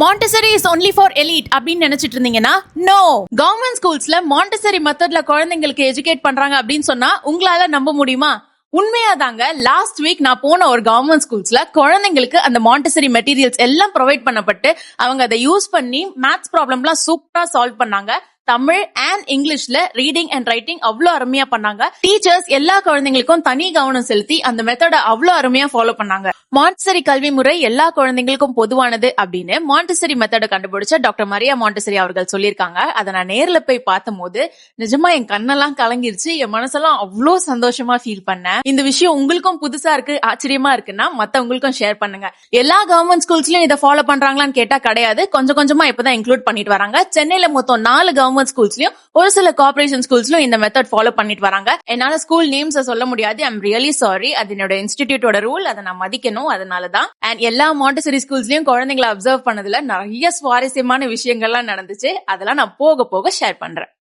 Montessori is only for elite அப்படின்னு நினைச்சிட்டு இருந்தீங்கன்னா நோ. கவர்மெண்ட் ஸ்கூல்ஸ்ல மாண்டசரி மெத்தட்ல குழந்தைங்களுக்கு எஜுகேட் பண்றாங்க அப்படின்னு சொன்னா உங்களால நம்ப முடியுமா? உண்மையாதாங்க. லாஸ்ட் வீக் நான் போன ஒரு கவர்மெண்ட் ஸ்கூல்ஸ்ல குழந்தைங்களுக்கு அந்த மாண்டசரி மெட்டீரியல்ஸ் எல்லாம் ப்ரொவைட் பண்ணப்பட்டு அவங்க அதை யூஸ் பண்ணி மேத்ஸ் ப்ராப்ளம்லாம் சூப்பரா சால்வ் பண்ணாங்க. தமிழ் அண்ட் இங்கிலீஷ்ல ரீடிங் அண்ட் ரைட்டிங் அவ்வளவு அருமையா பண்ணாங்க. டீச்சர்ஸ் எல்லா குழந்தைங்களுக்கும் தனி கவனம் செலுத்தி அந்த மெத்தட அவ்வளவு அருமையா ஃபாலோ பண்ணாங்க. மாண்டசரி கல்வி முறை எல்லா குழந்தைங்களுக்கும் பொதுவானது அப்படின்னு மாண்டசரி மெத்தட கண்டுபிடிச்ச டாக்டர் மரியா மாண்டசரி அவர்கள் சொல்லியிருக்காங்க. அதை நான் நேர்ல போய் பார்த்த போது நிஜமா என் கண்ணெல்லாம் கலங்கிருச்சு. என் மனசெல்லாம் அவ்வளவு சந்தோஷமா ஃபீல் பண்ணேன். இந்த விஷயம் உங்களுக்கும் புதுசா இருக்கு, ஆச்சரியமா இருக்குன்னா மத்தவங்களுக்கும் ஷேர் பண்ணுங்க. எல்லா கவர்மெண்ட் ஸ்கூல்ஸ்லயும் இதை ஃபாலோ பண்றாங்களான்னு கேட்டா கிடையாது. கொஞ்சம் கொஞ்சமா இப்பதான் இன்க்ளூட் பண்ணிட்டு வராங்க. சென்னையில மொத்தம் 4 கவர்மெண்ட் ஸ்கூல்ஸ்லயும் ஒரு சில கார்பரேஷன் ஸ்கூல்ஸ்லயும் இந்த மெத்தட் ஃபாலோ பண்ணிட்டு வராங்க. என்னால ஸ்கூல் நேம்ஸ் சொல்ல முடியாது. ஐ அம் ரியலி சாரி. அது என்னோட இன்ஸ்டிடியூட்டோட ரூல். அதை நான் மதிக்கணும். அதனாலதான். அண்ட் எல்லா மாண்டசரி ஸ்கூல்ஸ்லயும் குழந்தைங்களை அப்சர்வ் பண்ணதுல நிறைய சுவாரஸ்யமான விஷயங்கள்லாம் நடந்துச்சு. அதெல்லாம் நான் போக போக ஷேர் பண்றேன்.